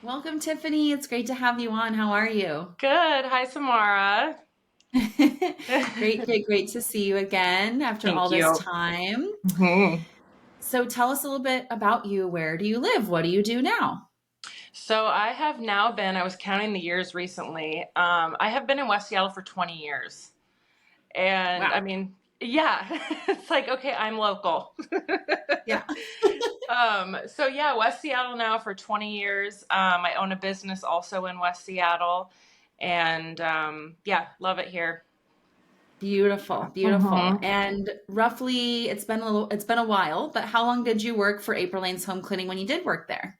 Welcome, Tiffany. It's great to have you on. How are you? Good. Hi, Samara. Great to see you again after all Thank this you. time. Mhm. So tell us a little bit about you. Where do you live? What do you do now? So I have now been, I was counting the years recently. I have been in West Seattle for 20 years. And Wow. I mean, yeah, it's like, okay, I'm local. Yeah. So yeah, West Seattle now for 20 years. I own a business also in West Seattle. And yeah, love it here. Beautiful, beautiful. Mhm. And roughly, it's been a while, but how long did you work for April Lane's Home Cleaning when you did work there?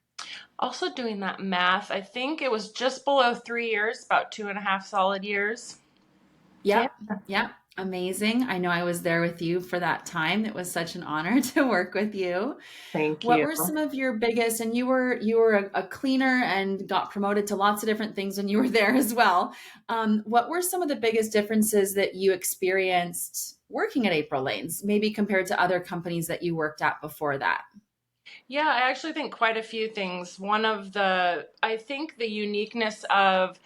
Also doing that math, I think it was just below 3 years, about 2.5 solid years. Yeah. Yep. Yep. Amazing. I know I was there with you for that time. It was such an honor to work with you. Thank What you. were some of your biggest, and you were a cleaner and got promoted to lots of different things when you were there as well. What were some of the biggest differences that you experienced working at April Lanes, maybe compared to other companies that you worked at before that? Yeah, I actually think quite a few things. I think the uniqueness of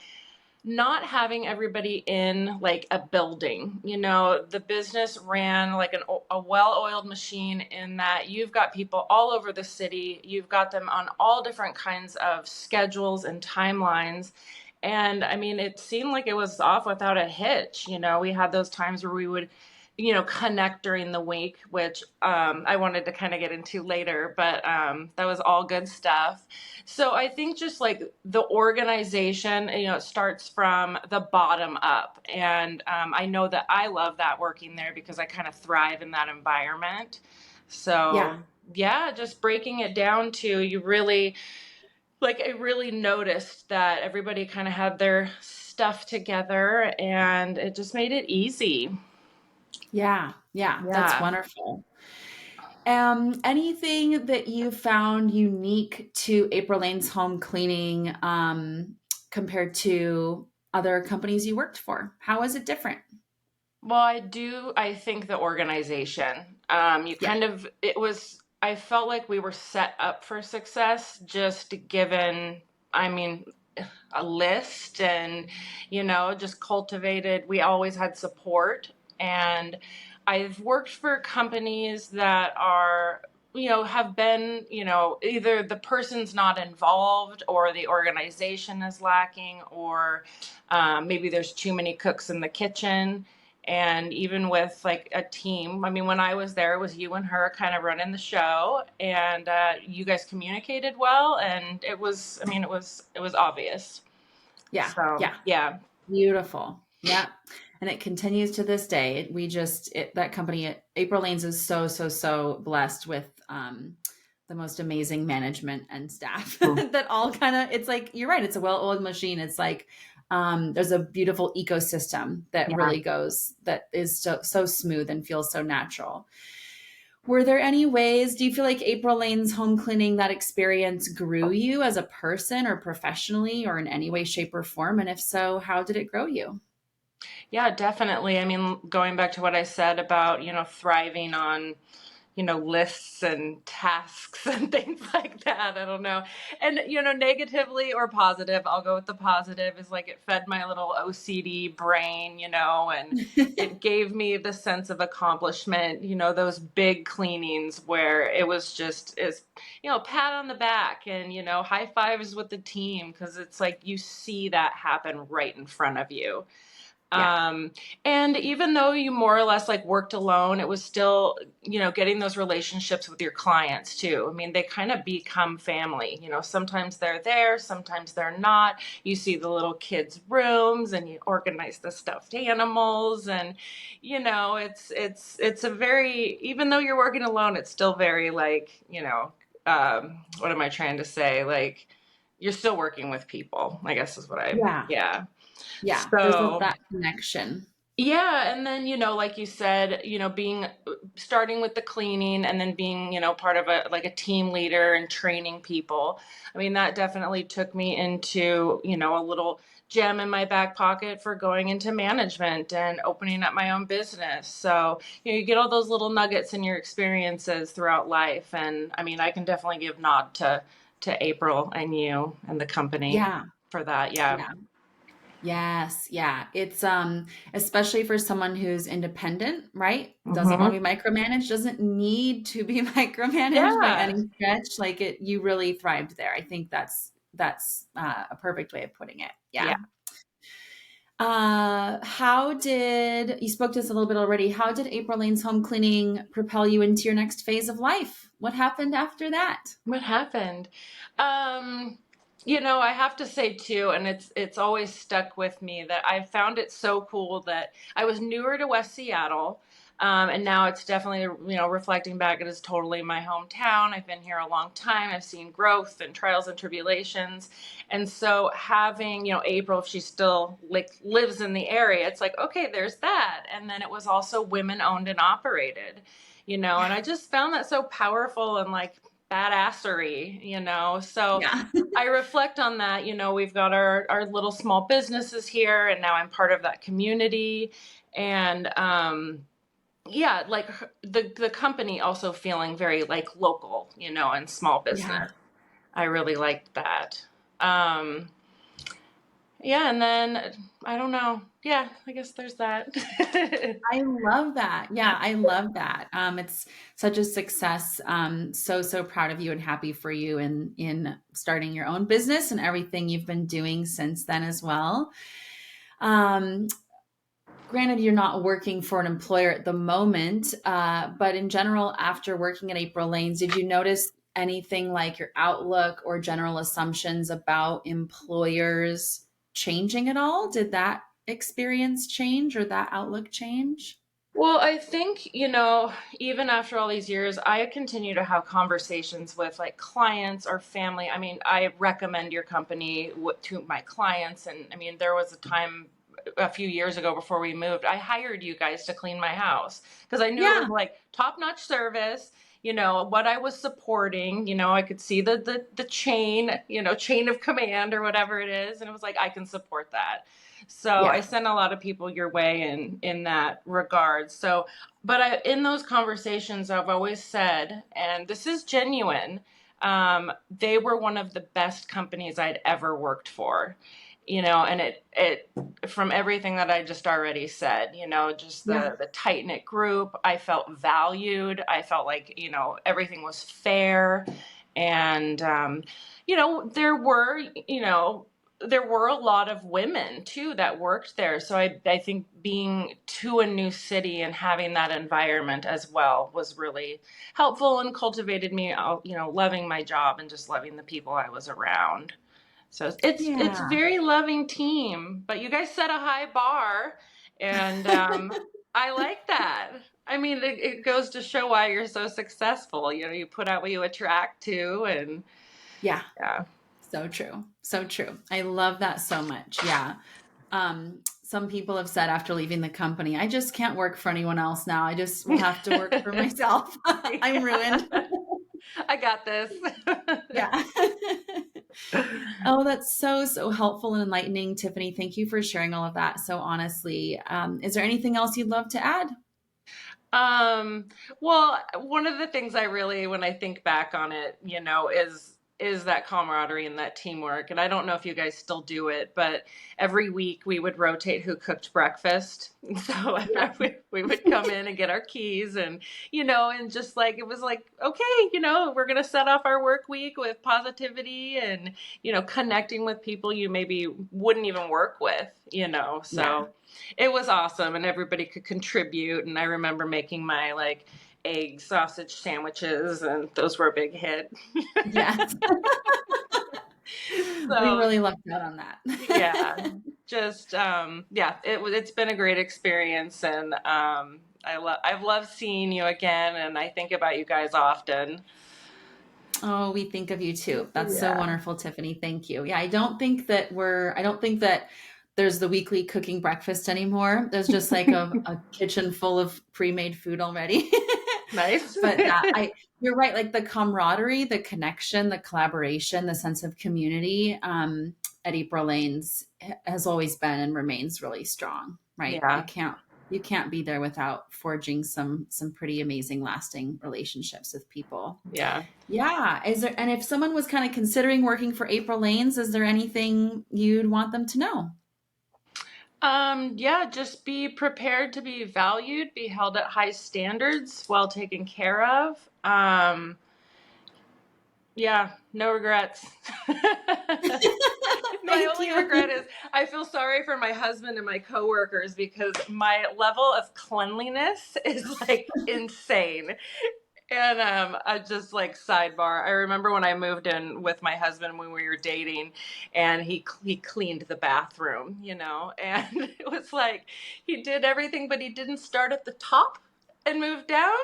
not having everybody in like a building. The business ran like a well-oiled machine in that you've got people all over the city. You've got them on all different kinds of schedules and timelines. And I mean, it seemed like it was off without a hitch. We had those times where we would connect during the week, which I wanted to kind of get into later, but that was all good stuff. So I think just like the organization, it starts from the bottom up. And I know that I love that working there because I kind of thrive in that environment. Yeah. So yeah, just breaking it down to you really, like, I really noticed that everybody kind of had their stuff together and it just made it easy. Yeah. Yeah. That's Yeah. wonderful. Anything that you found unique to April Lane's Home Cleaning compared to other companies you worked for? How is it different? Well, I think the organization. Yeah. I felt like we were set up for success just given, I mean, a list and, just cultivated. We always had support. And I've worked for companies that have been, either the person's not involved or the organization is lacking or maybe there's too many cooks in the kitchen. And even with like a team, I mean, when I was there, it was you and her kind of running the show, and you guys communicated well, and it was obvious. Yeah. So Yeah. yeah. Beautiful. Yeah. And it continues to this day. That company, April Lanes is so blessed with the most amazing management and staff that all kind of, it's like, you're right. It's a well-oiled machine. It's like, there's a beautiful ecosystem that Yeah. really that is so smooth and feels so natural. Were there any ways, do you feel like April Lane's home cleaning, that experience grew you as a person or professionally or in any way, shape, or form? And if so, how did it grow you? Yeah, definitely. I mean, going back to what I said about, thriving on, lists and tasks and things like that. I don't know. And, negatively or positive, I'll go with the positive, is like it fed my little OCD brain, and it gave me the sense of accomplishment, those big cleanings where it was pat on the back and, high fives with the team because it's like you see that happen right in front of you. Yeah. Um, and even though you more or less like worked alone, it was still, getting those relationships with your clients too. I mean, they kind of become family. Sometimes they're there, sometimes they're not. You see the little kids' rooms and you organize the stuffed animals and it's a very, even though you're working alone, it's still very like, what am I trying to say? Like you're still working with people, I guess is what Yeah. yeah. Yeah. So That connection. yeah, and then like you said, being starting with the cleaning and then being, part of a team leader and training people. I mean, that definitely took me into, a little gem in my back pocket for going into management and opening up my own business. So, you get all those little nuggets in your experiences throughout life and I mean, I can definitely give nod to to April and you and the company Yeah. for that. Yeah. Yeah. Yes, yeah. It's especially for someone who's independent, right? Doesn't want Hmm. to be micromanaged, doesn't need to be micromanaged by Yeah. any stretch. Like it you really thrived there. I think that's a perfect way of putting it. Yeah. Yeah. How did you spoke to us a little bit already? How did April Lane's home cleaning propel you into your next phase of life? What happened after that? What happened? Um, I have to say too, and it's always stuck with me that I found it so cool that I was newer to West Seattle, and now it's definitely, reflecting back, it is totally my hometown. I've been here a long time. I've seen growth and trials and tribulations, and so having, April, if she still like lives in the area, it's like, okay, there's that, and then it was also women owned and operated. And I just found that so powerful and like badassery. So Yeah. I reflect on that. We've got our little small businesses here, and now I'm part of that community. And yeah, like the company also feeling very like local, and small Yeah. business. I really liked that. Um, yeah, and then I don't know. Yeah, I guess there's that. I love that. Yeah, I love that. It's such a success. So proud of you and happy for you in starting your own business and everything you've been doing since then as well. Um, Granted, you're not working for an employer at the moment, but in general, after working at April Lanes, did you notice anything like your outlook or general assumptions about employers changing at all? Did that experience change or that outlook change? Well, I think, even after all these years, I continue to have conversations with like clients or family. I mean, I recommend your company to my clients. And I mean, there was a time a few years ago before we moved, I hired you guys to clean my house because I knew it was Yeah. like top-notch service. What I was supporting, I could see the chain, chain of command or whatever it is. And it was like, I can support that. So I Yeah. sent a lot of people your way in that regard. So, but in those conversations, I've always said, and this is genuine, they were one of the best companies I'd ever worked for. And it from everything that I just already said, just Yeah. the tight knit group, I felt valued. I felt like, everything was fair. And, there were a lot of women too that worked there. So I think being to a new city and having that environment as well was really helpful and cultivated me, loving my job and just loving the people I was around. So it's Yeah. very loving team, but you guys set a high bar, and I like that. I mean, it goes to show why you're so successful. You put out what you attract to, and Yeah. yeah. So true. So true. I love that so much. Yeah. Some people have said after leaving the company, I just can't work for anyone else now. I just will have to work for myself. I'm ruined. Yeah. I got this. Yeah. Oh, that's so helpful and enlightening, Tiffany. Thank you for sharing all of that so honestly. Is there anything else you'd love to add? Um, well, one of the things I really, when I think back on it, is that camaraderie and that teamwork. And I don't know if you guys still do it, but every week we would rotate who cooked breakfast. So Yeah. we would come in and get our keys and just like, it was like, okay, we're going to set off our work week with positivity and, connecting with people you maybe wouldn't even work with. Yeah. So it was awesome and everybody could contribute. And I remember making my like egg sausage sandwiches, and those were a big hit. Yes. We So really lucked out on yeah, that. just yeah, it's been a great experience, and I've loved seeing you again, and I think about you guys often. Oh, we think of you too. That's so Yeah. wonderful, Tiffany. Thank you. Yeah, I don't think that there's the weekly cooking breakfast anymore. There's just like a kitchen full of pre-made food already. Nice. But you're right. Like the camaraderie, the connection, the collaboration, the sense of community, at April Lanes has always been and remains really strong, right? Yeah. You can't you can't be there without forging some pretty amazing lasting relationships with people. Yeah. Yeah. Is there, and if someone was kind of considering working for April Lanes, is there anything you'd want them to know? Yeah, just be prepared to be valued, be held at high standards, well taken care of. Yeah, no regrets. My Thank only you. regret is I feel sorry for my husband and my coworkers because my level of cleanliness is like insane. And I just like sidebar. I remember when I moved in with my husband when we were dating, and he cleaned the bathroom, and it was like he did everything, but he didn't start at the top and move down.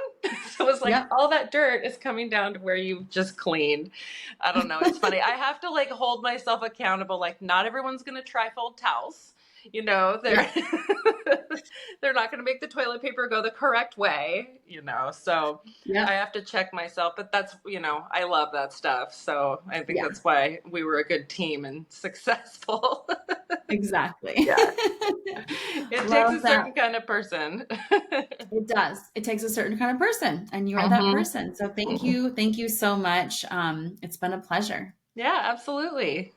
So it was like Yep. all that dirt is coming down to where you just cleaned. I don't know. It's funny. I have to like hold myself accountable. Like not everyone's gonna trifold towels. They're Yep. they're not going to make the toilet paper go the correct way, so I Yep. have to check myself. But that's, I love that stuff. So I think Yeah. that's why we were a good team and successful. Exactly. Yeah. It takes Love a that. certain kind of person. It does. It takes a certain kind of person, and you are that Hmm. person. So thank you. Thank you so much. It's been a pleasure. Yeah, absolutely.